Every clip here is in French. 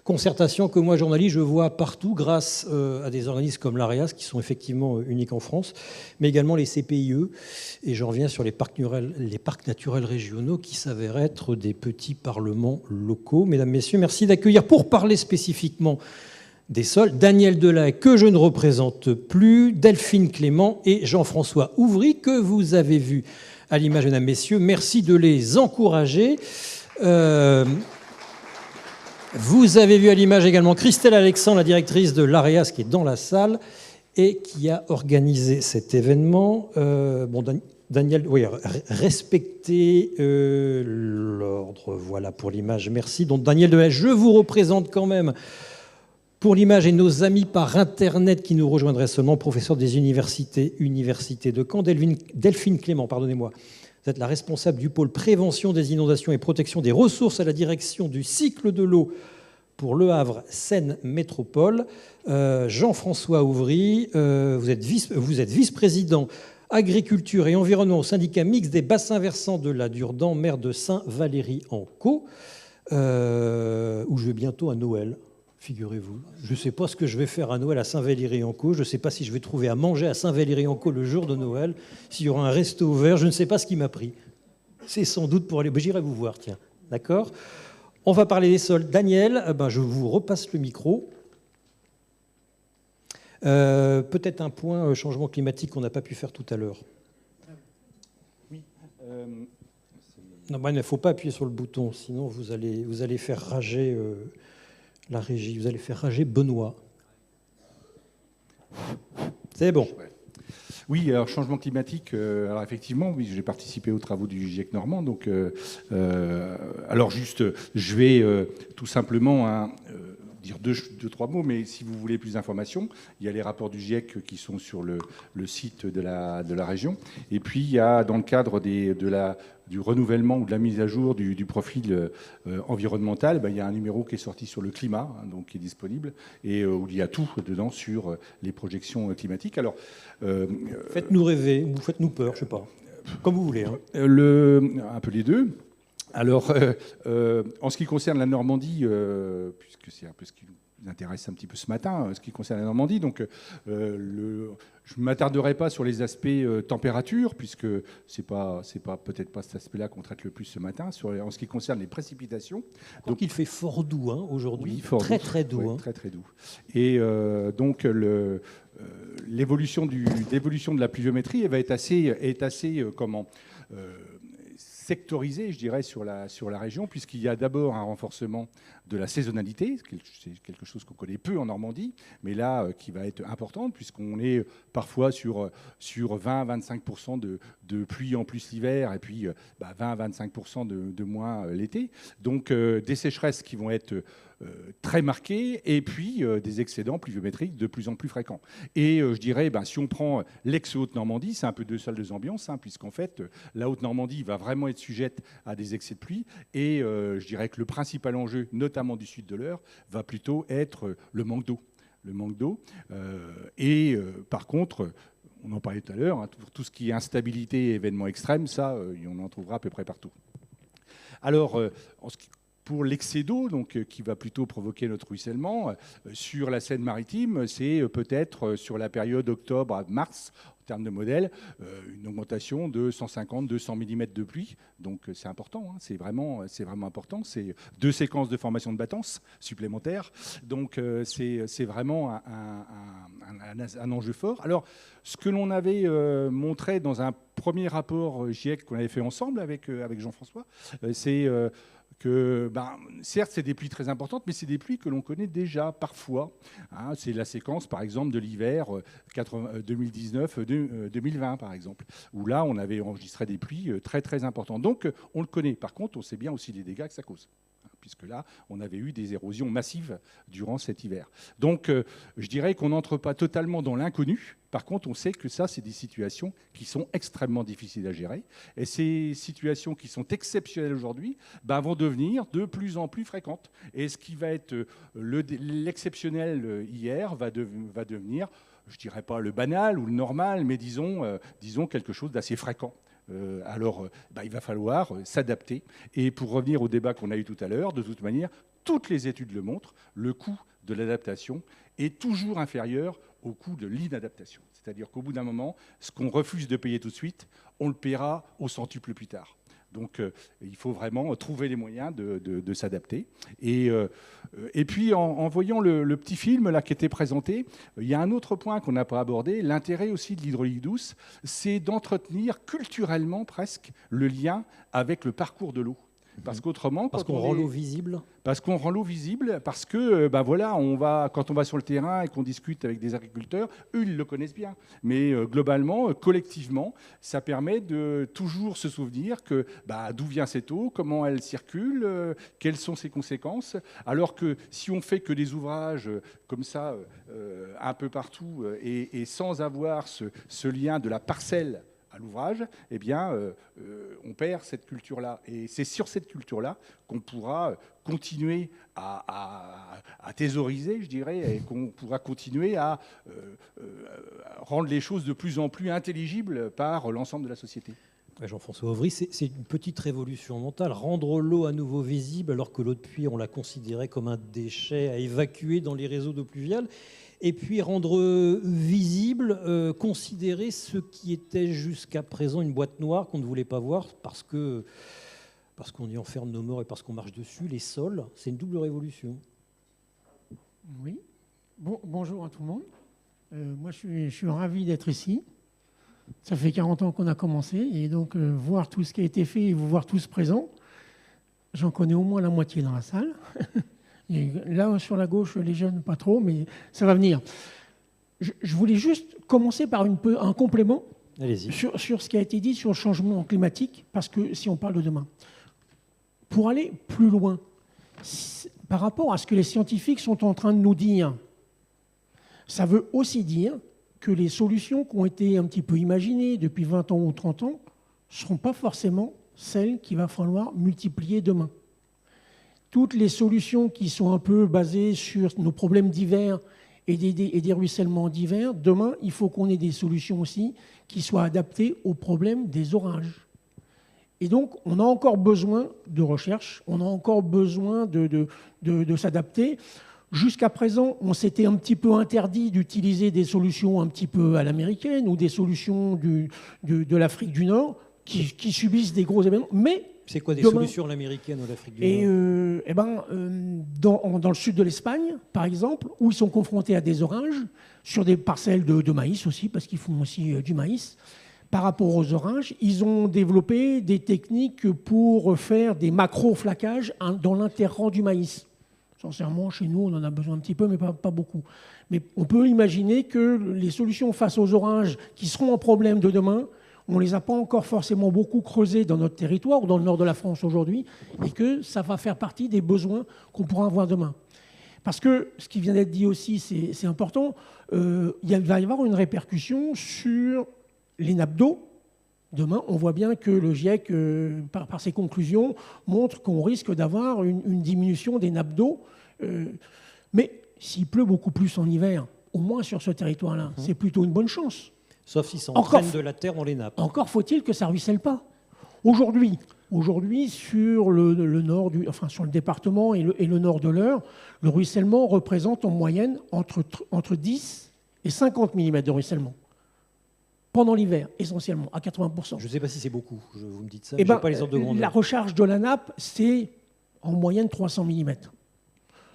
Concertation que moi, journaliste, je vois partout grâce à des organismes comme l'AREAS, qui sont effectivement uniques en France, mais également les CPIE. Et j'en reviens sur les parcs naturels régionaux qui s'avèrent être des petits parlements locaux. Mesdames, Messieurs, merci d'accueillir pour parler spécifiquement des sols Daniel Delahaye, que je ne représente plus, Delphine Clément et Jean-François Ouvry, que vous avez vu à l'image, Mesdames, Messieurs. Merci de les encourager. Vous avez vu à l'image également Christelle Alexandre, la directrice de l'AREAS, qui est dans la salle et qui a organisé cet événement. Daniel, oui, respectez l'ordre, voilà pour l'image, merci. Donc Daniel Delahaye, je vous représente quand même pour l'image et nos amis par Internet qui nous rejoindraient seulement, professeur des universités de Caen, Delphine Clément, pardonnez-moi. Vous êtes la responsable du pôle prévention des inondations et protection des ressources à la direction du cycle de l'eau pour Le Havre Seine Métropole. Jean-François Ouvry, vous êtes vice-président agriculture et environnement au syndicat mixte des bassins versants de la Durdan, maire de Saint-Valery-en-Caux, où je vais bientôt à Noël. Figurez-vous, je ne sais pas ce que je vais faire à Noël à Saint-Valery-en-Caux. Je ne sais pas si je vais trouver à manger à Saint-Valery-en-Caux le jour de Noël, s'il y aura un resto ouvert. Je ne sais pas ce qui m'a pris. C'est sans doute pour aller... J'irai vous voir, tiens. D'accord ? On va parler des sols. Daniel, je vous repasse le micro. Peut-être un point changement climatique qu'on n'a pas pu faire tout à l'heure. Oui. Non, il ne faut pas appuyer sur le bouton, sinon vous allez faire rager... la régie, vous allez faire rager Benoît. C'est bon. Oui, alors changement climatique, alors effectivement, oui, j'ai participé aux travaux du GIEC normand. Donc, alors juste, je vais tout simplement dire deux, trois mots, mais si vous voulez plus d'informations, il y a les rapports du GIEC qui sont sur le site de la région. Et puis, il y a dans le cadre du renouvellement ou de la mise à jour du profil environnemental, il y a un numéro qui est sorti sur le climat, donc qui est disponible, et où il y a tout dedans sur les projections climatiques. Alors, faites-nous rêver ou faites-nous peur, je ne sais pas, comme vous voulez. Hein. Un peu les deux. Alors, en ce qui concerne la Normandie, puisque c'est un peu ce qui nous intéresse un petit peu ce matin, ce qui concerne la Normandie, donc je ne m'attarderai pas sur les aspects température, puisque c'est peut-être pas cet aspect-là qu'on traite le plus ce matin. En ce qui concerne les précipitations, donc il fait fort doux aujourd'hui, oui, très très doux. Oui, très très doux. Et donc l'évolution de la pluviométrie est assez sectorisée, je dirais, sur la région, puisqu'il y a d'abord un renforcement de la saisonnalité, c'est quelque chose qu'on connaît peu en Normandie, mais là, qui va être importante, puisqu'on est parfois sur 20-25% de pluie en plus l'hiver, et puis 20-25% de moins l'été. Donc, des sécheresses qui vont être très marquées, et puis des excédents pluviométriques de plus en plus fréquents. Et je dirais, si on prend l'ex-Haute-Normandie, c'est un peu deux salles, deux ambiances, puisqu'en fait, la Haute-Normandie va vraiment être sujette à des excès de pluie, et je dirais que le principal enjeu, notamment du sud de l'Eure, va plutôt être le manque d'eau. Par contre, on en parlait tout à l'heure, tout ce qui est instabilité et événements extrêmes, ça, on en trouvera à peu près partout. Alors, pour l'excès d'eau, qui va plutôt provoquer notre ruissellement, sur la Seine-Maritime, c'est peut-être sur la période octobre à mars, en termes de modèle, une augmentation de 150-200 mm de pluie. Donc c'est important, c'est vraiment important. C'est 2 séquences de formation de battance supplémentaires. Donc c'est vraiment un enjeu fort. Alors, ce que l'on avait montré dans un premier rapport GIEC qu'on avait fait ensemble avec Jean-François, c'est que, certes, c'est des pluies très importantes, mais c'est des pluies que l'on connaît déjà parfois. C'est la séquence, par exemple, de l'hiver 2019-2020, par exemple, où là, on avait enregistré des pluies très, très importantes. Donc, on le connaît. Par contre, on sait bien aussi les dégâts que ça cause, puisque là, on avait eu des érosions massives durant cet hiver. Donc, je dirais qu'on n'entre pas totalement dans l'inconnu. Par contre, on sait que ça, c'est des situations qui sont extrêmement difficiles à gérer. Et ces situations qui sont exceptionnelles aujourd'hui vont devenir de plus en plus fréquentes. Et ce qui va être l'exceptionnel hier va devenir, je dirais pas le banal ou le normal, mais disons quelque chose d'assez fréquent. Alors, il va falloir s'adapter. Et pour revenir au débat qu'on a eu tout à l'heure, de toute manière, toutes les études le montrent, le coût de l'adaptation est toujours inférieur au coût de l'inadaptation. C'est-à-dire qu'au bout d'un moment, ce qu'on refuse de payer tout de suite, on le paiera au centuple plus tard. Donc il faut vraiment trouver les moyens de s'adapter. Et puis en voyant le petit film là, qui était présenté, il y a un autre point qu'on n'a pas abordé. L'intérêt aussi de l'hydraulique douce, c'est d'entretenir culturellement presque le lien avec le parcours de l'eau. Parce qu'autrement, parce qu'on rend l'eau visible. Parce qu'on rend l'eau visible, parce que voilà, quand on va sur le terrain et qu'on discute avec des agriculteurs, eux ils le connaissent bien. Mais globalement, collectivement, ça permet de toujours se souvenir que d'où vient cette eau, comment elle circule, quelles sont ses conséquences. Alors que si on fait que des ouvrages comme ça un peu partout et sans avoir ce lien de la parcelle à l'ouvrage, eh bien, on perd cette culture-là. Et c'est sur cette culture-là qu'on pourra continuer à thésauriser, je dirais, et qu'on pourra continuer à rendre les choses de plus en plus intelligibles par l'ensemble de la société. Jean-François Auvry, c'est une petite révolution mentale. Rendre l'eau à nouveau visible, alors que l'eau de pluie, on la considérait comme un déchet à évacuer dans les réseaux d'eau pluviale. Et puis rendre visible, considérer ce qui était jusqu'à présent une boîte noire qu'on ne voulait pas voir parce qu'on y enferme nos morts et parce qu'on marche dessus, les sols. C'est une double révolution. Oui. Bonjour à tout le monde. Moi, je suis ravi d'être ici. Ça fait 40 ans qu'on a commencé. Et donc, voir tout ce qui a été fait et vous voir tous présents, j'en connais au moins la moitié dans la salle. Et là, sur la gauche, les jeunes, pas trop, mais ça va venir. Je voulais juste commencer par un complément sur ce qui a été dit sur le changement climatique, parce que si on parle de demain, pour aller plus loin, par rapport à ce que les scientifiques sont en train de nous dire, ça veut aussi dire que les solutions qui ont été un petit peu imaginées depuis 20 ans ou 30 ans ne seront pas forcément celles qu'il va falloir multiplier demain. Toutes les solutions qui sont un peu basées sur nos problèmes d'hiver et des ruissellements d'hiver, demain, il faut qu'on ait des solutions aussi qui soient adaptées aux problèmes des orages. Et donc, on a encore besoin de recherche, on a encore besoin de s'adapter. Jusqu'à présent, on s'était un petit peu interdit d'utiliser des solutions un petit peu à l'américaine ou des solutions de l'Afrique du Nord qui subissent des gros événements, mais c'est quoi des solutions à l'américaine ou à l'Afrique du Nord? Dans le sud de l'Espagne, par exemple, où ils sont confrontés à des orages, sur des parcelles de maïs aussi, parce qu'ils font aussi du maïs, par rapport aux orages, ils ont développé des techniques pour faire des macro-flaquages dans l'interrang du maïs. Sincèrement, chez nous, on en a besoin un petit peu, mais pas beaucoup. Mais on peut imaginer que les solutions face aux orages qui seront un problème de demain, on ne les a pas encore forcément beaucoup creusés dans notre territoire ou dans le nord de la France aujourd'hui, et que ça va faire partie des besoins qu'on pourra avoir demain. Parce que ce qui vient d'être dit aussi, c'est important, il va y avoir une répercussion sur les nappes d'eau. Demain, on voit bien que le GIEC, par ses conclusions, montre qu'on risque d'avoir une diminution des nappes d'eau. Mais s'il pleut beaucoup plus en hiver, au moins sur ce territoire-là, c'est plutôt une bonne chance. Sauf si ça entraîne de la terre dans les nappes. Encore faut-il que ça ne ruisselle pas. Aujourd'hui, sur le nord sur le département et le nord de l'Eure, le ruissellement représente en moyenne entre 10 et 50 mm de ruissellement. Pendant l'hiver, essentiellement, à 80%. Je ne sais pas si c'est beaucoup, vous me dites ça, mais je n'ai pas les ordres de grandeur. La recharge de la nappe, c'est en moyenne 300 mm.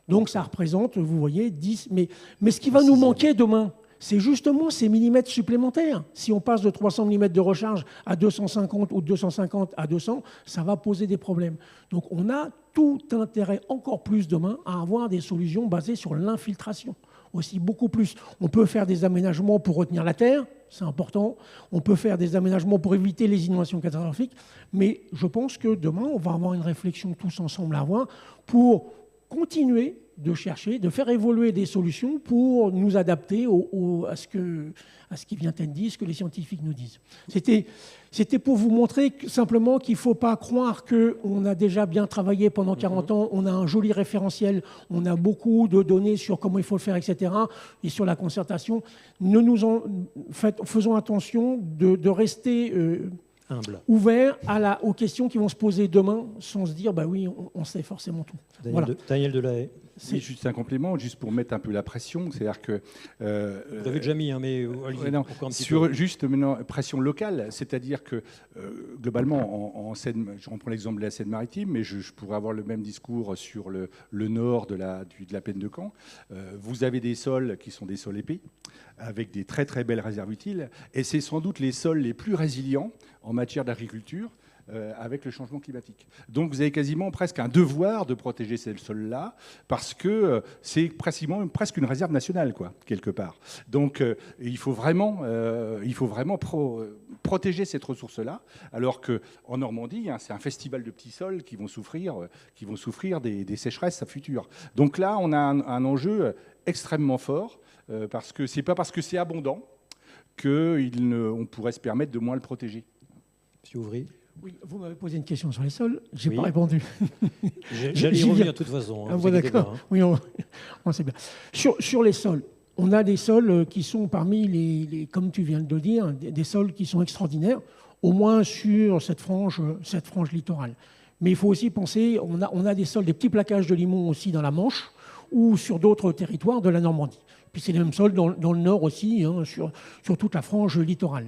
Donc ça représente, vous voyez, 10... Mais ce qui va nous manquer demain, c'est justement ces millimètres supplémentaires. Si on passe de 300 mm de recharge à 250 ou de 250 à 200, ça va poser des problèmes. Donc on a tout intérêt, encore plus demain, à avoir des solutions basées sur l'infiltration. Aussi beaucoup plus. On peut faire des aménagements pour retenir la terre, c'est important. On peut faire des aménagements pour éviter les inondations catastrophiques. Mais je pense que demain, on va avoir une réflexion tous ensemble à avoir pour continuer de chercher, de faire évoluer des solutions pour nous adapter à ce qui vient d'être dit, ce que les scientifiques nous disent. C'était pour vous montrer simplement qu'il ne faut pas croire qu'on a déjà bien travaillé pendant 40 ans, on a un joli référentiel, on a beaucoup de données sur comment il faut le faire, etc., et sur la concertation. Faisons attention de rester Humble. ouvert aux questions qui vont se poser demain, sans se dire, bah oui, on sait forcément tout. Daniel Delahaye. C'est juste un complément, juste pour mettre un peu la pression. C'est-à-dire que... Vous l'avez déjà mis, hein, mais allez-y, non, encore un petit sur peu. juste maintenant, pression locale, c'est-à-dire que globalement, en Seine, je reprends l'exemple de la Seine-Maritime, mais je pourrais avoir le même discours sur le nord de la plaine de Caen. Vous avez des sols qui sont des sols épais, avec des très très belles réserves utiles, et c'est sans doute les sols les plus résilients en matière d'agriculture, avec le changement climatique. Donc vous avez quasiment presque un devoir de protéger ces sols-là, parce que c'est presque une réserve nationale, quoi, quelque part. Donc il faut vraiment protéger cette ressource-là, alors qu'en Normandie, hein, c'est un festival de petits sols qui vont souffrir des sécheresses futures. Donc là, on a un enjeu extrêmement fort, parce que c'est pas parce que c'est abondant qu'on pourrait se permettre de moins le protéger. Monsieur Ouvry. Oui, vous m'avez posé une question sur les sols, je n'ai pas répondu. J'allais y revenir de toute façon. Hein, d'accord, oui, on sait bien. Sur les sols, on a des sols qui sont parmi les comme tu viens de le dire, des sols qui sont extraordinaires, au moins sur cette frange littorale. Mais il faut aussi penser, on a des sols, des petits plaquages de limon aussi dans la Manche ou sur d'autres territoires de la Normandie. Puis c'est les mêmes sols dans le nord aussi, hein, sur toute la frange littorale.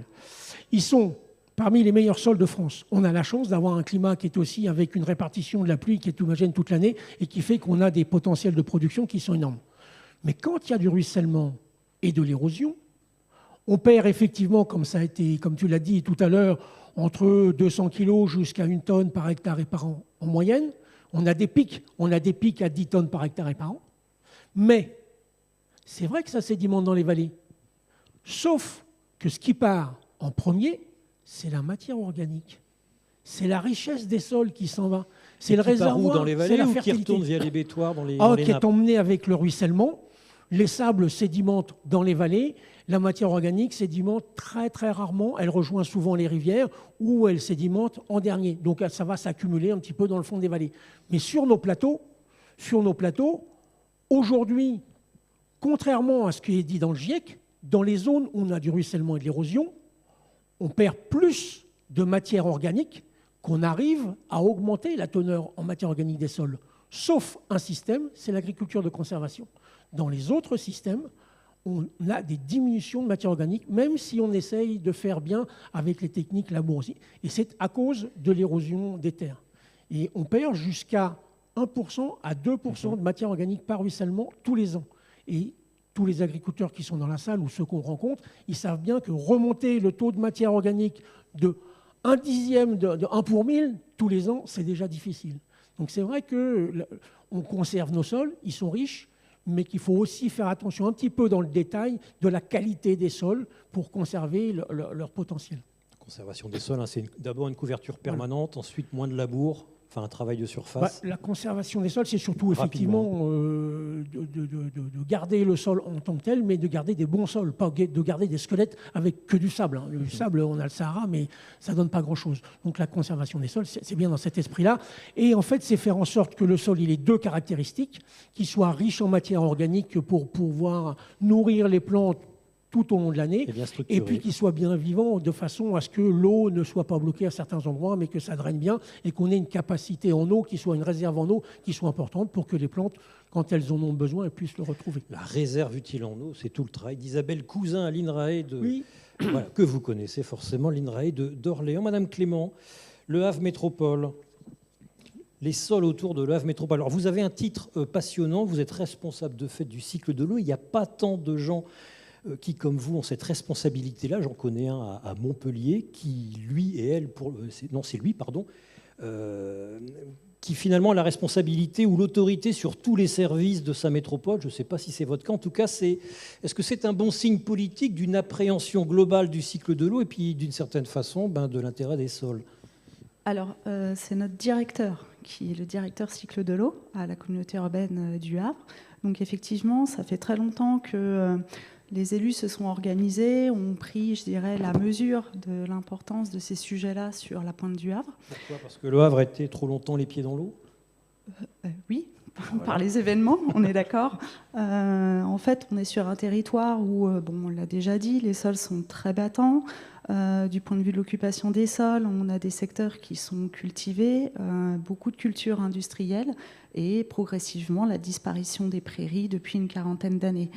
Ils sont parmi les meilleurs sols de France. On a la chance d'avoir un climat qui est aussi avec une répartition de la pluie qui est homogène toute l'année et qui fait qu'on a des potentiels de production qui sont énormes. Mais quand il y a du ruissellement et de l'érosion, on perd effectivement, comme tu l'as dit tout à l'heure, entre 200 kg jusqu'à 1 tonne par hectare et par an en moyenne. On a des pics à 10 tonnes par hectare et par an. Mais c'est vrai que ça sédimente dans les vallées. Sauf que ce qui part en premier, c'est la matière organique. C'est la richesse des sols qui s'en va. C'est le réservoir, dans les vallées, c'est la ou fertilité. qui retourne via les bétoirs dans les nappes. Qui est emmené avec le ruissellement. Les sables sédimentent dans les vallées. La matière organique sédimente très très rarement. Elle rejoint souvent les rivières où elle sédimente en dernier. Donc ça va s'accumuler un petit peu dans le fond des vallées. Mais sur nos plateaux, aujourd'hui, contrairement à ce qui est dit dans le GIEC, dans les zones où on a du ruissellement et de l'érosion, on perd plus de matière organique qu'on arrive à augmenter la teneur en matière organique des sols. Sauf un système, c'est l'agriculture de conservation. Dans les autres systèmes, on a des diminutions de matière organique, même si on essaye de faire bien avec les techniques labour aussi. Et c'est à cause de l'érosion des terres. Et on perd jusqu'à 1% à 2% de matière organique par ruissellement tous les ans. Et tous les agriculteurs qui sont dans la salle ou ceux qu'on rencontre, ils savent bien que remonter le taux de matière organique de 1/10 de 1 pour 1000 tous les ans, c'est déjà difficile. Donc c'est vrai qu'on conserve nos sols, ils sont riches, mais qu'il faut aussi faire attention un petit peu dans le détail de la qualité des sols pour conserver leur potentiel. La conservation des sols, hein, c'est d'abord une couverture permanente, ensuite moins de labour. Enfin, un travail de surface. La conservation des sols, c'est surtout effectivement de garder le sol en tant que tel, mais de garder des bons sols, pas de garder des squelettes avec que du sable. Hein. Le sable, on a le Sahara, mais ça ne donne pas grand-chose. Donc la conservation des sols, c'est bien dans cet esprit-là. Et en fait, c'est faire en sorte que le sol, il ait deux caractéristiques, qu'il soit riche en matière organique pour pouvoir nourrir les plantes tout au long de l'année, et puis qu'il soit bien vivant de façon à ce que l'eau ne soit pas bloquée à certains endroits, mais que ça draine bien et qu'on ait une capacité en eau, qui soit une réserve en eau qui soit importante pour que les plantes, quand elles en ont besoin, elles puissent le retrouver. La réserve utile en eau, c'est tout le travail d'Isabelle Cousin à l'INRAE, oui. Voilà, que vous connaissez forcément, l'INRAE d'Orléans. Madame Clément, Le Havre Métropole, les sols autour de Le Havre Métropole. Alors vous avez un titre passionnant, vous êtes responsable de fait du cycle de l'eau. Il n'y a pas tant de gens qui, comme vous, ont cette responsabilité-là. J'en connais un à Montpellier qui, lui et elle, qui finalement a la responsabilité ou l'autorité sur tous les services de sa métropole. Je ne sais pas si c'est votre cas. En tout cas, est-ce que c'est un bon signe politique d'une appréhension globale du cycle de l'eau et puis, d'une certaine façon, de l'intérêt des sols? Alors, c'est notre directeur, qui est le directeur cycle de l'eau à la communauté urbaine du Havre. Donc, effectivement, ça fait très longtemps que les élus se sont organisés, ont pris, je dirais, la mesure de l'importance de ces sujets-là sur la pointe du Havre. Pourquoi? Parce que Le Havre était trop longtemps les pieds dans l'eau? Oui, par les événements, on est d'accord. En fait, on est sur un territoire où, on l'a déjà dit, les sols sont très battants. Du point de vue de l'occupation des sols, on a des secteurs qui sont cultivés, beaucoup de cultures industrielles et progressivement la disparition des prairies depuis une quarantaine d'années.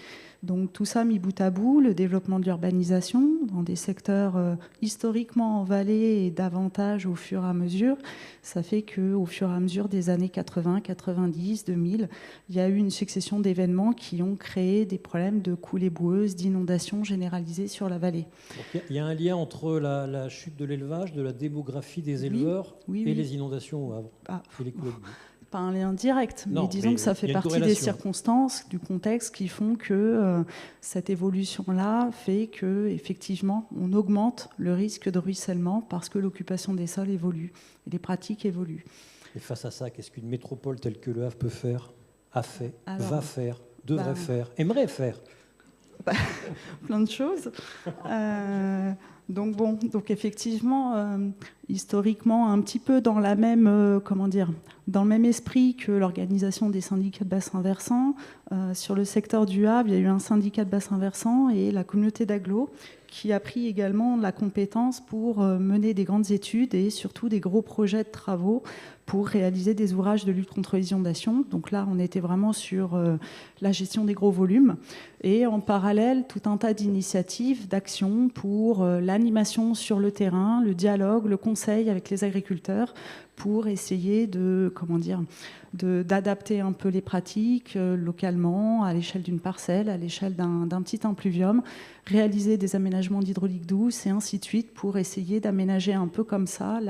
Donc tout ça mis bout à bout, le développement de l'urbanisation dans des secteurs historiquement en vallée et davantage au fur et à mesure, ça fait qu'au fur et à mesure des années 80, 90, 2000, il y a eu une succession d'événements qui ont créé des problèmes de coulées boueuses, d'inondations généralisées sur la vallée. Donc, il y a un lien entre la chute de l'élevage, de la démographie des éleveurs oui, et les inondations au Havre et les coulées de boue. Pas un lien direct, mais Non, disons que ça fait partie des circonstances, du contexte qui font que cette évolution-là fait qu'effectivement, on augmente le risque de ruissellement parce que l'occupation des sols évolue et les pratiques évoluent. Et face à ça, qu'est-ce qu'une métropole telle que Le Havre peut faire, a fait, va faire, devrait faire, aimerait faire? Plein de choses. Donc effectivement, historiquement, un petit peu dans la même, dans le même esprit que l'organisation des syndicats de bassin versant. Sur le secteur du Havre, il y a eu un syndicat de bassin versant et la communauté d'agglo qui a pris également la compétence pour mener des grandes études et surtout des gros projets de travaux pour réaliser des ouvrages de lutte contre les inondations. Donc là, on était vraiment sur la gestion des gros volumes. Et en parallèle, tout un tas d'initiatives, d'actions pour l'animation sur le terrain, le dialogue, le conseil avec les agriculteurs pour essayer d'adapter un peu les pratiques localement, à l'échelle d'une parcelle, à l'échelle d'un petit impluvium, réaliser des aménagements d'hydraulique douce et ainsi de suite pour essayer d'aménager un peu comme ça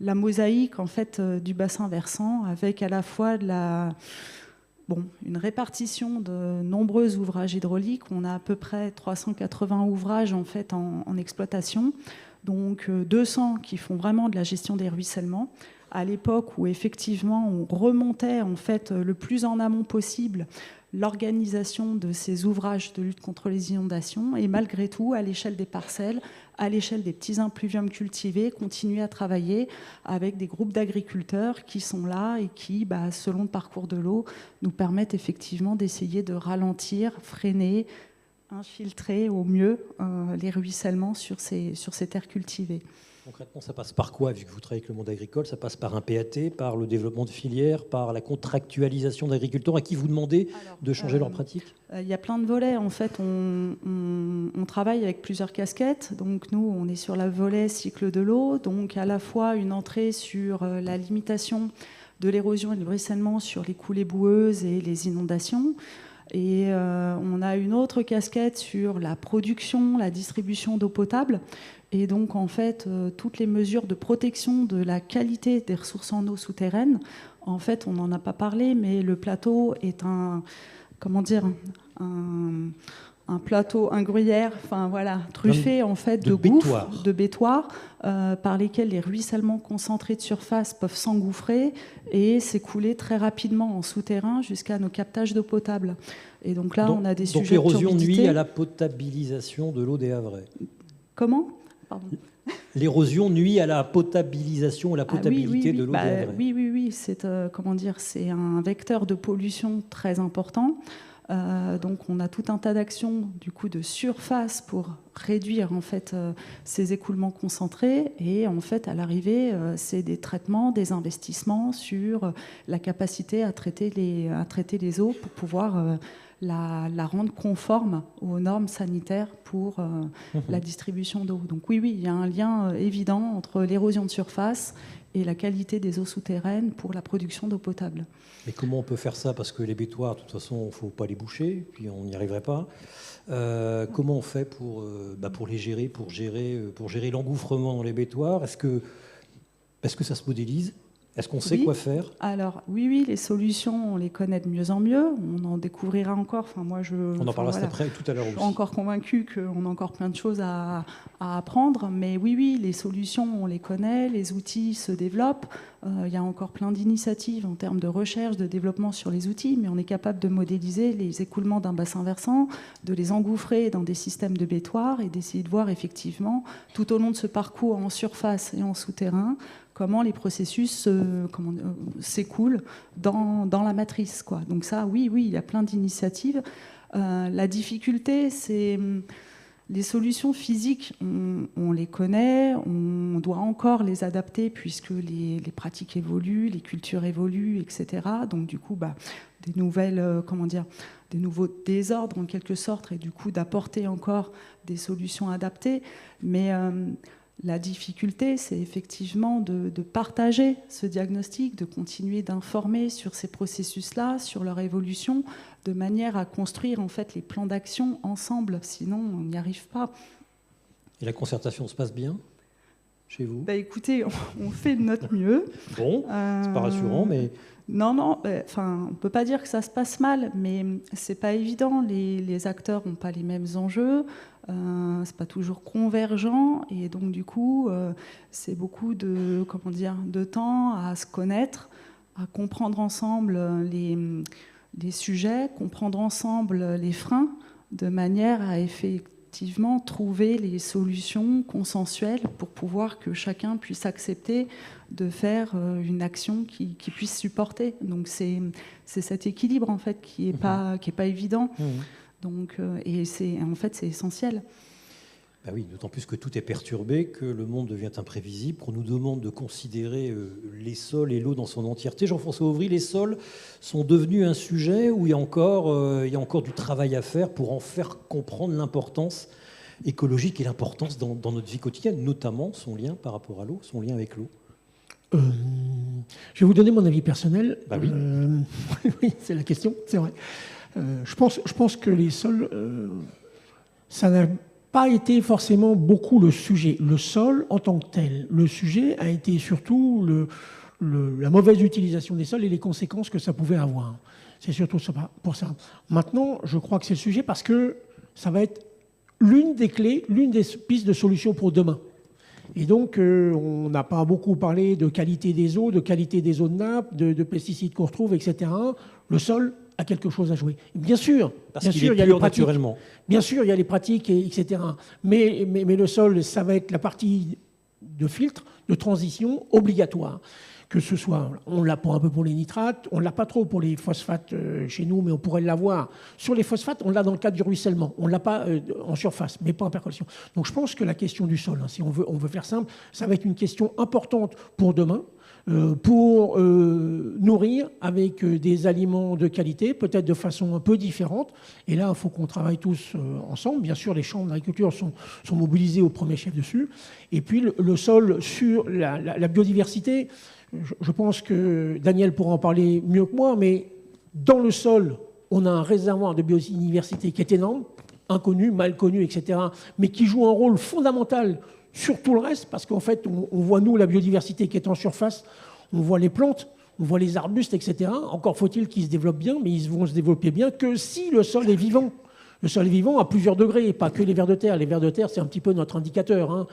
la mosaïque en fait, du bassin versant avec à la fois une répartition de nombreux ouvrages hydrauliques. On a à peu près 380 ouvrages en fait en exploitation, donc 200 qui font vraiment de la gestion des ruissellements. À l'époque où effectivement on remontait en fait le plus en amont possible l'organisation de ces ouvrages de lutte contre les inondations et malgré tout, à l'échelle des parcelles, à l'échelle des petits impluviums cultivés, continuer à travailler avec des groupes d'agriculteurs qui sont là et qui, selon le parcours de l'eau, nous permettent effectivement d'essayer de ralentir, freiner, infiltrer au mieux les ruissellements sur ces terres cultivées. Concrètement, ça passe par quoi, vu que vous travaillez avec le monde agricole? Ça passe par un PAT, par le développement de filières, par la contractualisation d'agriculteurs à qui vous demandez de changer leurs pratiques? Il y a plein de volets. En fait, on travaille avec plusieurs casquettes. Donc nous, on est sur le volet cycle de l'eau, donc à la fois une entrée sur la limitation de l'érosion et du ruissellement sur les coulées boueuses et les inondations. Et on a une autre casquette sur la production, la distribution d'eau potable. Et donc, en fait, toutes les mesures de protection de la qualité des ressources en eau souterraine, en fait, on n'en a pas parlé, mais le plateau est un plateau, un gruyère, truffé en fait de gouffres, de bétoirs, par lesquels les ruissellements concentrés de surface peuvent s'engouffrer et s'écouler très rapidement en souterrain jusqu'à nos captages d'eau potable. Et donc là, on a des sujets de turbidité. Donc l'érosion nuit à la potabilisation de l'eau des Havrais. Comment ? Pardon. L'érosion nuit à la potabilisation, la potabilité de l'eau des Havrais. Oui, c'est c'est un vecteur de pollution très important. Donc on a tout un tas d'actions du coup de surface pour réduire en fait ces écoulements concentrés et en fait à l'arrivée c'est des traitements, des investissements sur la capacité à traiter les eaux pour pouvoir la rendre conforme aux normes sanitaires pour la distribution d'eau. Donc oui, il y a un lien évident entre l'érosion de surface et la qualité des eaux souterraines pour la production d'eau potable. Mais comment on peut faire ça? Parce que les bétoirs, de toute façon, il ne faut pas les boucher, puis on n'y arriverait pas. Comment on fait pour les gérer, pour gérer l'engouffrement dans les bétoirs? Est-ce que ça se modélise? Est-ce qu'on sait quoi faire? Alors oui, les solutions, on les connaît de mieux en mieux. On en découvrira encore. On en parlera après, tout à l'heure aussi. Je suis encore convaincue qu'on a encore plein de choses à apprendre. Mais oui, les solutions, on les connaît. Les outils se développent. Il y a encore plein d'initiatives en termes de recherche, de développement sur les outils. Mais on est capable de modéliser les écoulements d'un bassin versant, de les engouffrer dans des systèmes de bétoirs et d'essayer de voir effectivement, tout au long de ce parcours en surface et en souterrain, comment les processus s'écoulent dans la matrice, Donc ça, oui, il y a plein d'initiatives. La difficulté, c'est Les solutions physiques, on les connaît, on doit encore les adapter puisque les pratiques évoluent, les cultures évoluent, etc. Donc du coup, des nouveaux désordres en quelque sorte, et du coup d'apporter encore des solutions adaptées. Mais la difficulté, c'est effectivement de partager ce diagnostic, de continuer d'informer sur ces processus-là, sur leur évolution, de manière à construire en fait les plans d'action ensemble, sinon on n'y arrive pas. Et la concertation se passe bien chez vous? Écoutez, on fait de notre mieux. Bon, c'est pas rassurant, mais... Non, on ne peut pas dire que ça se passe mal, mais c'est pas évident. Les acteurs n'ont pas les mêmes enjeux, c'est pas toujours convergent, et donc du coup, c'est beaucoup de temps à se connaître, à comprendre ensemble les sujets, comprendre ensemble les freins, de manière à effectivement trouver les solutions consensuelles pour pouvoir que chacun puisse accepter de faire une action qui puisse supporter. Donc c'est cet équilibre en fait qui est pas évident. Donc et c'est essentiel. Oui, d'autant plus que tout est perturbé, que le monde devient imprévisible, qu'on nous demande de considérer les sols et l'eau dans son entièreté. Jean-François Auvry, les sols sont devenus un sujet où il y a encore du travail à faire pour en faire comprendre l'importance écologique et l'importance dans notre vie quotidienne, notamment son lien par rapport à l'eau, son lien avec l'eau. Je vais vous donner mon avis personnel. Oui. Oui, c'est la question, c'est vrai. Je pense que les sols, ça n'a pas été forcément beaucoup le sujet. Le sol en tant que tel. Le sujet a été surtout la mauvaise utilisation des sols et les conséquences que ça pouvait avoir. C'est surtout pour ça. Maintenant, je crois que c'est le sujet parce que ça va être l'une des clés, l'une des pistes de solution pour demain. Et donc, on n'a pas beaucoup parlé de qualité des eaux de nappe, de pesticides qu'on retrouve, etc. Le sol a quelque chose à jouer. Bien sûr, il y a les pratiques, naturellement. Bien sûr, il y a les pratiques, etc. Mais le sol, ça va être la partie de filtre, de transition obligatoire. Que ce soit, on l'a un peu pour les nitrates, on ne l'a pas trop pour les phosphates chez nous, mais on pourrait l'avoir. Sur les phosphates, on l'a dans le cadre du ruissellement. On ne l'a pas en surface, mais pas en percolation. Donc je pense que la question du sol, si on veut faire simple, ça va être une question importante pour demain, pour nourrir avec des aliments de qualité, peut-être de façon un peu différente. Et là, il faut qu'on travaille tous ensemble. Bien sûr, les chambres d'agriculture sont mobilisés au premier chef dessus. Et puis le sol sur la biodiversité, je pense que Daniel pourra en parler mieux que moi, mais dans le sol, on a un réservoir de biodiversité qui est énorme, inconnu, mal connu, etc., mais qui joue un rôle fondamental sur tout le reste, parce qu'en fait, on voit, nous, la biodiversité qui est en surface, on voit les plantes, on voit les arbustes, etc. Encore faut-il qu'ils se développent bien, mais ils vont se développer bien que si le sol est vivant. Le sol est vivant à plusieurs degrés, et pas que les vers de terre. Les vers de terre, c'est un petit peu notre indicateur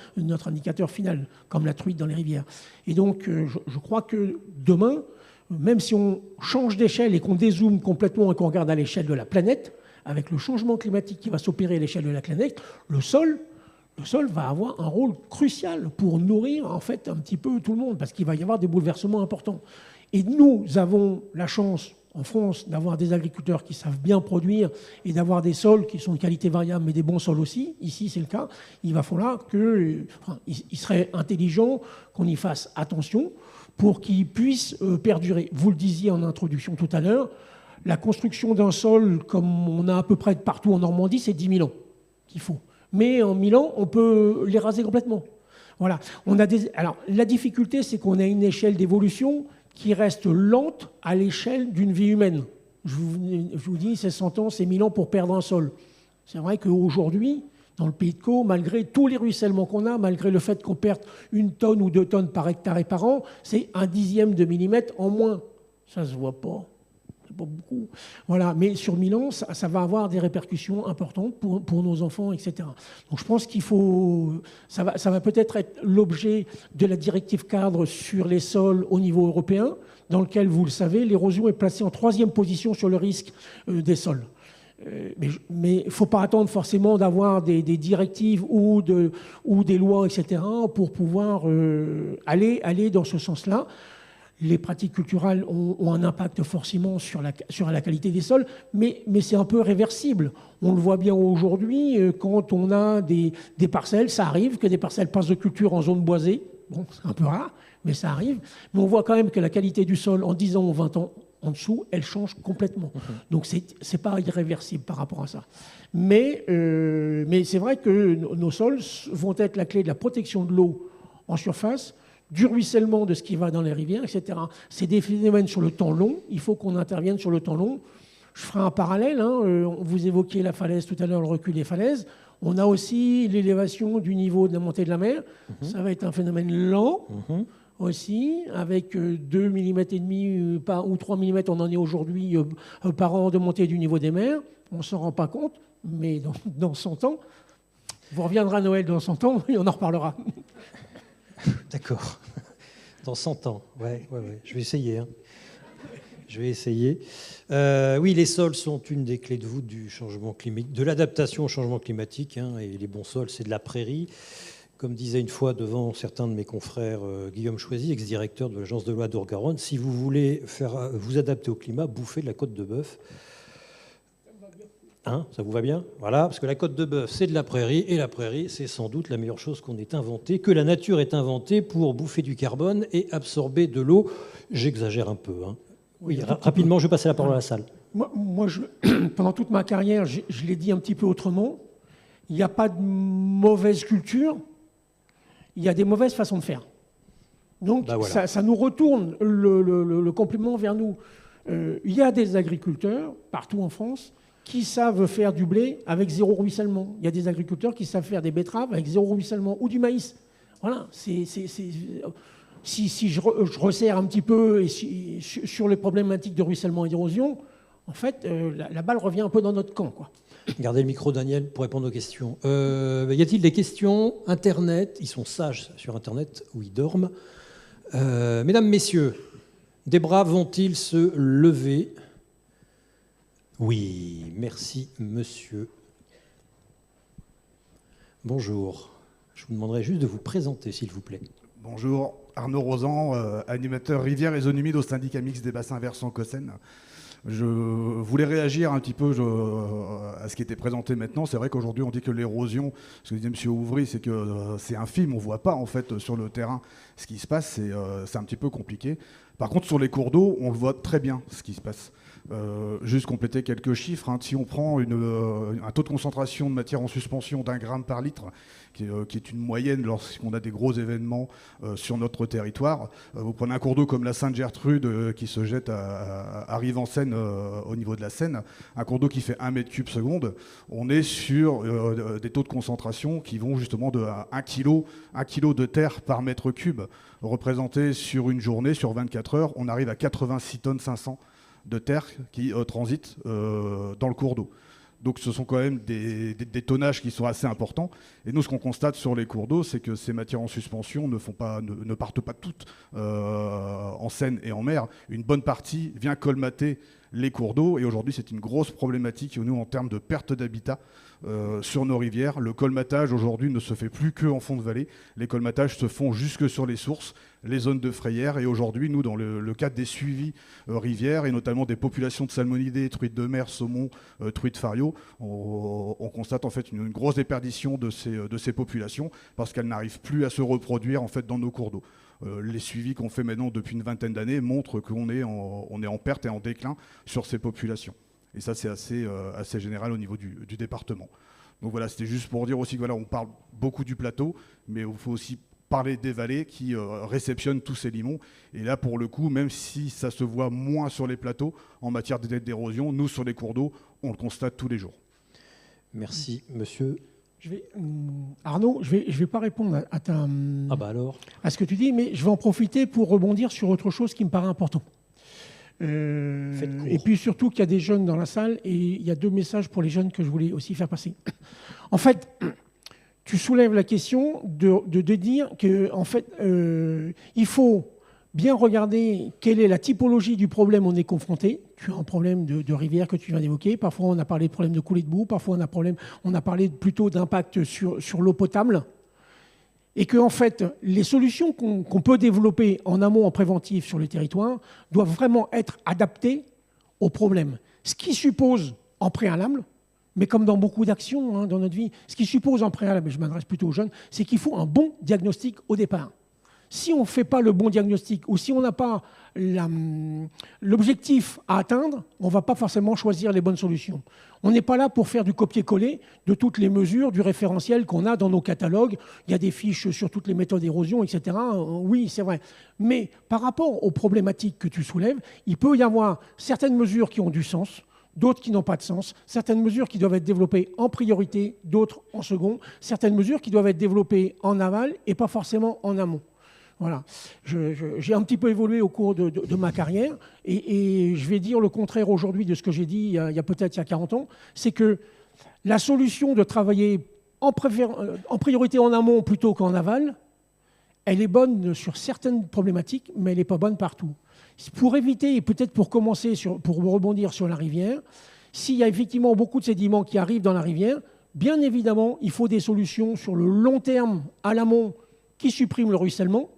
final, comme la truite dans les rivières. Et donc, je crois que demain, même si on change d'échelle et qu'on dézoome complètement et qu'on regarde à l'échelle de la planète, avec le changement climatique qui va s'opérer à l'échelle de la planète, le sol va avoir un rôle crucial pour nourrir en fait un petit peu tout le monde, parce qu'il va y avoir des bouleversements importants. Et nous avons la chance, en France, d'avoir des agriculteurs qui savent bien produire et d'avoir des sols qui sont de qualité variable, mais des bons sols aussi. Ici, c'est le cas. Il va falloir il serait intelligent qu'on y fasse attention pour qu'il puisse perdurer. Vous le disiez en introduction tout à l'heure, la construction d'un sol, comme on a à peu près partout en Normandie, c'est 10 000 ans qu'il faut. Mais en 1000 ans, on peut les raser complètement. Voilà. Alors, la difficulté, c'est qu'on a une échelle d'évolution qui reste lente à l'échelle d'une vie humaine. Je vous dis, c'est 100 ans, c'est 1000 ans pour perdre un sol. C'est vrai qu'aujourd'hui, dans le Pays de Caux, malgré tous les ruissellements qu'on a, malgré le fait qu'on perde 1 tonne ou 2 tonnes par hectare et par an, c'est 1/10 de millimètre en moins. Ça ne se voit pas. C'est pas beaucoup. Voilà. Mais sur 1000 ans, ça va avoir des répercussions importantes pour nos enfants, etc. Donc je pense qu'il faut... Ça va peut-être être l'objet de la directive cadre sur les sols au niveau européen, dans lequel, vous le savez, l'érosion est placée en 3e position sur le risque des sols. Mais il ne faut pas attendre forcément d'avoir des directives ou des lois, etc., pour pouvoir aller dans ce sens-là. les pratiques culturelles ont un impact forcément sur la qualité des sols, mais c'est un peu réversible. On le voit bien aujourd'hui, quand on a des parcelles, ça arrive que des parcelles passent de culture en zone boisée. Bon, c'est un peu rare, mais ça arrive. Mais on voit quand même que la qualité du sol, en 10 ans ou 20 ans en dessous, elle change complètement. Donc, c'est pas irréversible par rapport à ça. Mais c'est vrai que nos sols vont être la clé de la protection de l'eau en surface, du ruissellement de ce qui va dans les rivières, etc. C'est des phénomènes sur le temps long. Il faut qu'on intervienne sur le temps long. Je ferai un parallèle. Vous évoquiez la falaise tout à l'heure, le recul des falaises. On a aussi l'élévation du niveau de la montée de la mer. Ça va être un phénomène lent aussi, avec 2,5 mm ou 3 mm, on en est aujourd'hui par an de montée du niveau des mers. On ne s'en rend pas compte, mais dans 100 ans, vous reviendrez à Noël dans 100 ans et on en reparlera. D'accord. Dans 100 ans. Ouais. Je vais essayer. Je vais essayer. Oui, les sols sont une des clés de voûte du changement climatique, de l'adaptation au changement climatique. Et les bons sols, c'est de la prairie. Comme disait une fois devant certains de mes confrères, Guillaume Choisy, ex-directeur de l'agence de l'eau d'Haute-Garonne, si vous voulez vous adapter au climat, bouffez de la côte de bœuf. Ça vous va bien? Voilà, parce que la côte de bœuf, c'est de la prairie, et la prairie, c'est sans doute la meilleure chose qu'on ait inventée, que la nature ait inventée pour bouffer du carbone et absorber de l'eau. J'exagère un peu. Oui, rapidement, je vais passer la parole à la salle. Moi pendant toute ma carrière, je l'ai dit un petit peu autrement, il n'y a pas de mauvaise culture, il y a des mauvaises façons de faire. Donc voilà. ça nous retourne le compliment vers nous. Il y a des agriculteurs, partout en France, qui savent faire du blé avec 0 ruissellement. Il y a des agriculteurs qui savent faire des betteraves avec 0 ruissellement, ou du maïs. Voilà, si je resserre un petit peu sur les problématiques de ruissellement et d'érosion, en fait, la balle revient un peu dans notre camp, quoi. Gardez le micro, Daniel, pour répondre aux questions. Y a-t-il des questions? Internet, ils sont sages sur Internet, où ils dorment. Mesdames, messieurs, des bras vont-ils se lever? Oui, merci, monsieur. Bonjour. Je vous demanderai juste de vous présenter, s'il vous plaît. Bonjour, Arnaud Rosan, animateur rivière et zone humide au syndicat mixte des bassins versants Cosseine. Je voulais réagir un petit peu à ce qui était présenté maintenant. C'est vrai qu'aujourd'hui, on dit que l'érosion, ce que disait M. Ouvry, c'est que c'est infime. On ne voit pas, en fait, sur le terrain ce qui se passe. C'est un petit peu compliqué. Par contre, sur les cours d'eau, on le voit très bien, ce qui se passe. Juste compléter quelques chiffres. Si on prend un taux de concentration de matière en suspension d'1 gramme par litre, qui est une moyenne lorsqu'on a des gros événements sur notre territoire, vous prenez un cours d'eau comme la Sainte-Gertrude qui se jette à Rive-en-Seine au niveau de la Seine, un cours d'eau qui fait 1 mètre cube seconde, on est sur des taux de concentration qui vont justement de 1 kg de terre par mètre cube, représenté sur une journée, sur 24 heures, on arrive à 86 tonnes 500 de terre qui transitent dans le cours d'eau. Donc ce sont quand même des tonnages qui sont assez importants. Et nous, ce qu'on constate sur les cours d'eau, c'est que ces matières en suspension ne partent pas toutes en Seine et en mer. Une bonne partie vient colmater les cours d'eau. Et aujourd'hui, c'est une grosse problématique, nous, en termes de perte d'habitat sur nos rivières. Le colmatage, aujourd'hui, ne se fait plus qu'en fond de vallée. Les colmatages se font jusque sur les sources, les zones de frayère. Et aujourd'hui, nous, dans le cadre des suivis rivières, et notamment des populations de salmonidés, truites de mer, saumon, truites fario, on constate en fait une grosse déperdition de ces populations parce qu'elles n'arrivent plus à se reproduire en fait dans nos cours d'eau. Les suivis qu'on fait maintenant depuis une vingtaine d'années montrent qu'on est en perte et en déclin sur ces populations. Et ça, c'est assez général au niveau du département. Donc voilà, c'était juste pour dire aussi que voilà, on parle beaucoup du plateau, mais il faut aussi parler des vallées qui réceptionnent tous ces limons. Et là, pour le coup, même si ça se voit moins sur les plateaux en matière d'érosion, nous, sur les cours d'eau, on le constate tous les jours. Merci, monsieur. Arnaud, je vais pas répondre à ce que tu dis, mais je vais en profiter pour rebondir sur autre chose qui me paraît important. Et puis surtout qu'il y a des jeunes dans la salle, et il y a 2 messages pour les jeunes que je voulais aussi faire passer. En fait, tu soulèves la question de dire que, en fait, il faut bien regarder quelle est la typologie du problème on est confronté. Tu as un problème de rivière que tu viens d'évoquer. Parfois, on a parlé de problème de coulée de boue. Parfois, on a parlé plutôt d'impact sur l'eau potable. et que en fait, les solutions qu'on peut développer en amont, en préventif sur le territoire, doivent vraiment être adaptées aux problèmes. Ce qui suppose en préalable, mais comme dans beaucoup d'actions dans notre vie, ce qui suppose en préalable, et je m'adresse plutôt aux jeunes, c'est qu'il faut un bon diagnostic au départ. Si on ne fait pas le bon diagnostic ou si on n'a pas l'objectif à atteindre, on ne va pas forcément choisir les bonnes solutions. On n'est pas là pour faire du copier-coller de toutes les mesures, du référentiel qu'on a dans nos catalogues. Il y a des fiches sur toutes les méthodes d'érosion, etc. Oui, c'est vrai. Mais par rapport aux problématiques que tu soulèves, il peut y avoir certaines mesures qui ont du sens, d'autres qui n'ont pas de sens, certaines mesures qui doivent être développées en priorité, d'autres en second, certaines mesures qui doivent être développées en aval et pas forcément en amont. Voilà. J'ai un petit peu évolué au cours de ma carrière et je vais dire le contraire aujourd'hui de ce que j'ai dit il y a peut-être 40 ans. C'est que la solution de travailler en priorité en amont plutôt qu'en aval, elle est bonne sur certaines problématiques, mais elle n'est pas bonne partout. Pour éviter, et peut-être pour commencer, pour rebondir sur la rivière, s'il y a effectivement beaucoup de sédiments qui arrivent dans la rivière, bien évidemment, il faut des solutions sur le long terme à l'amont qui suppriment le ruissellement.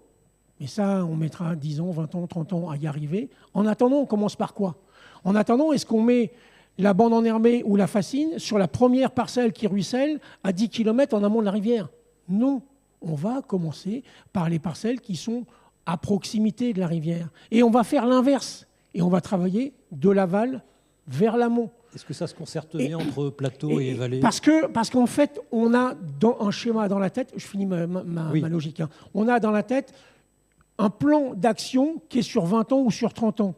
Et ça, on mettra 10 ans, 20 ans, 30 ans à y arriver. En attendant, on commence par quoi? En attendant, est-ce qu'on met la bande enherbée ou la fascine sur la première parcelle qui ruisselle à 10 km en amont de la rivière? Non. On va commencer par les parcelles qui sont à proximité de la rivière. Et on va faire l'inverse. Et on va travailler de l'aval vers l'amont. Est-ce que ça se concerte bien entre plateau et vallée? Parce qu'en fait, on a un schéma dans la tête, je finis ma logique, on a dans la tête un plan d'action qui est sur 20 ans ou sur 30 ans.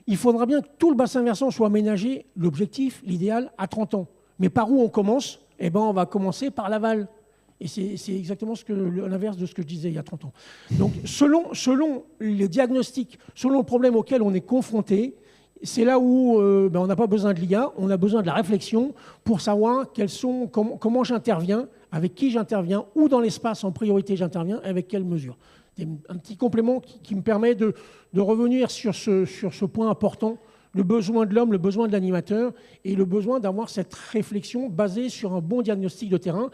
Il faudra bien que tout le bassin versant soit aménagé, l'objectif, l'idéal, à 30 ans. Mais par où on commence? Eh ben, on va commencer par l'aval. Et c'est exactement l'inverse de ce que je disais il y a 30 ans. Donc, selon les diagnostics, selon le problème auquel on est confronté, c'est là où on n'a pas besoin de l'IA, on a besoin de la réflexion pour savoir comment j'interviens, avec qui j'interviens, où dans l'espace en priorité j'interviens, avec quelles mesures. C'est un petit complément qui me permet de revenir sur ce point important, le besoin de l'homme, le besoin de l'animateur et le besoin d'avoir cette réflexion basée sur un bon diagnostic de terrain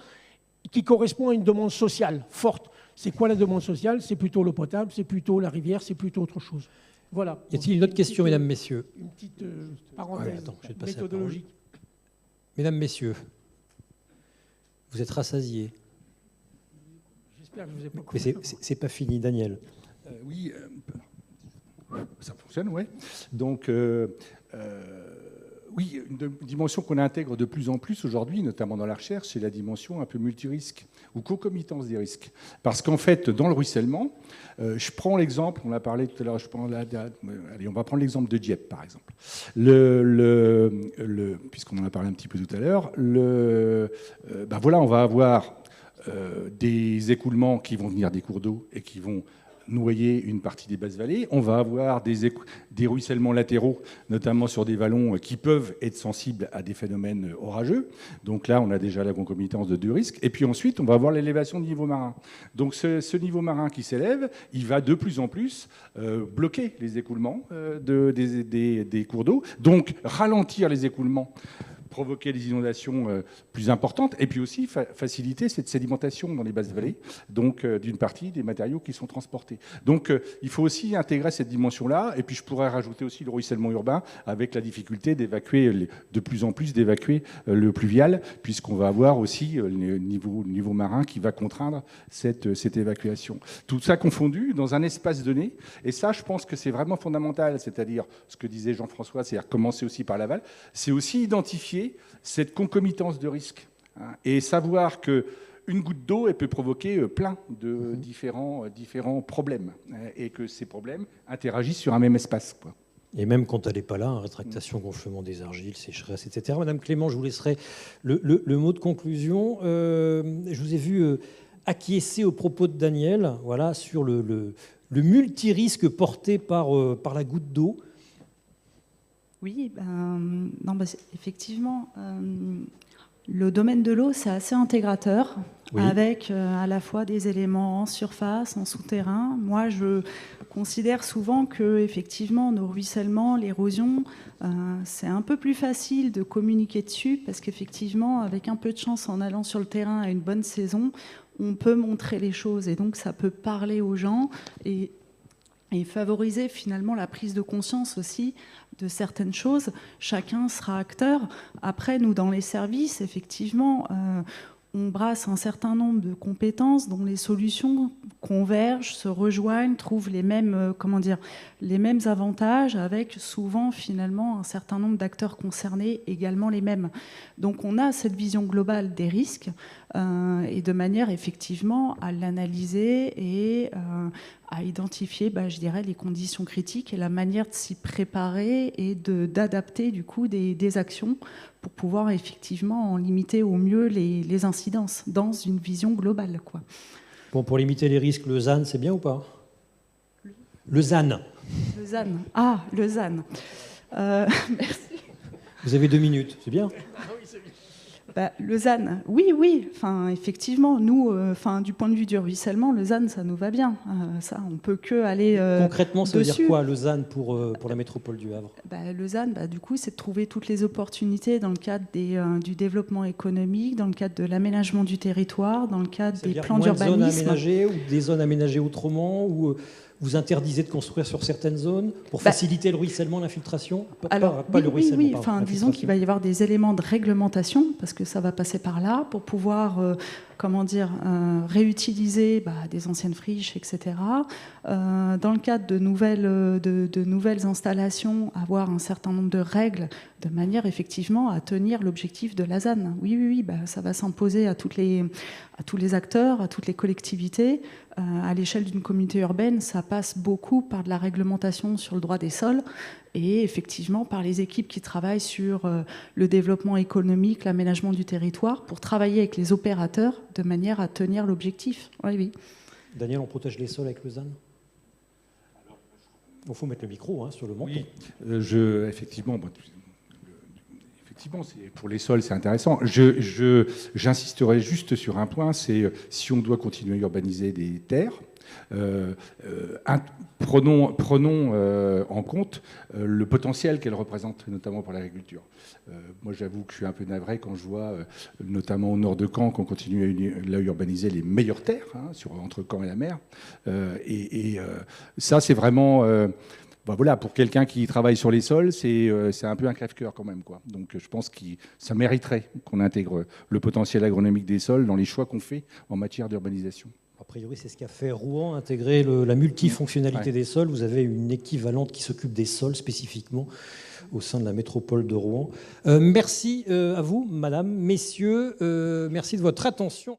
qui correspond à une demande sociale forte. C'est quoi la demande sociale? C'est plutôt l'eau potable, c'est plutôt la rivière, c'est plutôt autre chose. Voilà. Y a-t-il une autre question, mesdames, messieurs? Une petite parenthèse méthodologique. Mesdames, messieurs, vous êtes rassasiés. J'espère que je vous ai pas coupé. Mais c'est pas fini, Daniel. Oui, ça fonctionne, oui. Donc, oui, une dimension qu'on intègre de plus en plus aujourd'hui, notamment dans la recherche, c'est la dimension un peu multirisque ou concomitance des risques. Parce qu'en fait, dans le ruissellement, je prends l'exemple, on a parlé tout à l'heure, allez, on va prendre l'exemple de Dieppe, par exemple. Puisqu'on en a parlé un petit peu tout à l'heure, voilà, on va avoir des écoulements qui vont venir des cours d'eau et qui vont noyer une partie des basses vallées. On va avoir des ruissellements latéraux, notamment sur des vallons qui peuvent être sensibles à des phénomènes orageux. Donc là, on a déjà la concomitance de deux risques. Et puis ensuite, on va avoir l'élévation du niveau marin. Donc ce niveau marin qui s'élève, il va de plus en plus bloquer les écoulements des cours d'eau, donc ralentir les écoulements, provoquer des inondations plus importantes et puis aussi faciliter cette sédimentation dans les basses vallées, donc d'une partie des matériaux qui sont transportés. Donc il faut aussi intégrer cette dimension-là et puis je pourrais rajouter aussi le ruissellement urbain avec la difficulté d'évacuer, de plus en plus d'évacuer le pluvial puisqu'on va avoir aussi le niveau marin qui va contraindre cette évacuation. Tout ça confondu dans un espace donné et ça je pense que c'est vraiment fondamental, c'est-à-dire ce que disait Jean-François, c'est-à-dire commencer aussi par l'aval, c'est aussi identifier cette concomitance de risques et savoir qu'une goutte d'eau elle peut provoquer plein de différents problèmes et que ces problèmes interagissent sur un même espace, quoi. Et même quand elle n'est pas là, rétractation, gonflement des argiles, sécheresse, etc. Madame Clément, je vous laisserai le mot de conclusion. Je vous ai vu acquiescer aux propos de Daniel, voilà, sur le multirisque porté par la goutte d'eau. Oui, effectivement, le domaine de l'eau, c'est assez intégrateur, oui, avec à la fois des éléments en surface, en souterrain. Moi, je considère souvent que effectivement nos ruissellements, l'érosion, c'est un peu plus facile de communiquer dessus parce qu'effectivement, avec un peu de chance, en allant sur le terrain à une bonne saison, on peut montrer les choses et donc ça peut parler aux gens et favoriser finalement la prise de conscience aussi de certaines choses. Chacun sera acteur. Après, nous, dans les services, effectivement, on brasse un certain nombre de compétences dont les solutions convergent, se rejoignent, trouvent les mêmes, les mêmes avantages, avec souvent finalement un certain nombre d'acteurs concernés également les mêmes. Donc on a cette vision globale des risques et de manière effectivement à l'analyser et à identifier, je dirais, les conditions critiques et la manière de s'y préparer et d'adapter du coup des actions pour pouvoir effectivement en limiter au mieux les incidences dans une vision globale, quoi. Bon, pour limiter les risques, le ZAN, c'est bien ou pas? Le ZAN. Le ZAN. Ah, le ZAN. Merci. Vous avez 2 minutes, c'est bien. Le ZAN, oui. Enfin, effectivement, nous, du point de vue du ruissellement, le ZAN, ça nous va bien. Ça, on peut que aller concrètement, ça veut dessus. dire quoi, le ZAN, pour la métropole du Havre? Le ZAN, du coup, c'est de trouver toutes les opportunités dans le cadre du développement économique, dans le cadre de l'aménagement du territoire, dans le cadre des plans d'urbanisme. Des zones aménagées ou des zones aménagées autrement, ou vous interdisez de construire sur certaines zones pour faciliter le ruissellement, l'infiltration? Le ruissellement, oui. Disons qu'il va y avoir des éléments de réglementation, parce que ça va passer par là, pour pouvoir réutiliser des anciennes friches, etc. Dans le cadre de nouvelles installations, avoir un certain nombre de règles de manière effectivement à tenir l'objectif de la ZAN. Oui, ça va s'imposer à tous les acteurs, à toutes les collectivités. À l'échelle d'une communauté urbaine, ça passe beaucoup par de la réglementation sur le droit des sols et effectivement par les équipes qui travaillent sur le développement économique, l'aménagement du territoire, pour travailler avec les opérateurs de manière à tenir l'objectif. Oui. Daniel, on protège les sols avec le ZAN? Il faut mettre le micro sur le menton. Oui, effectivement, pour les sols, c'est intéressant. J'insisterai juste sur un point, c'est si on doit continuer à urbaniser des terres, prenons en compte le potentiel qu'elle représente, notamment pour l'agriculture. Moi, j'avoue que je suis un peu navré quand je vois, notamment au nord de Caen, qu'on continue à urbaniser les meilleures terres, entre Caen et la mer. Ça, c'est vraiment... pour quelqu'un qui travaille sur les sols, c'est un peu un crève-cœur quand même, quoi. Donc je pense que ça mériterait qu'on intègre le potentiel agronomique des sols dans les choix qu'on fait en matière d'urbanisation. A priori, c'est ce qu'a fait Rouen, intégrer la multifonctionnalité des sols. Vous avez une équivalente qui s'occupe des sols spécifiquement au sein de la métropole de Rouen. Merci à vous, madame, messieurs. Merci de votre attention.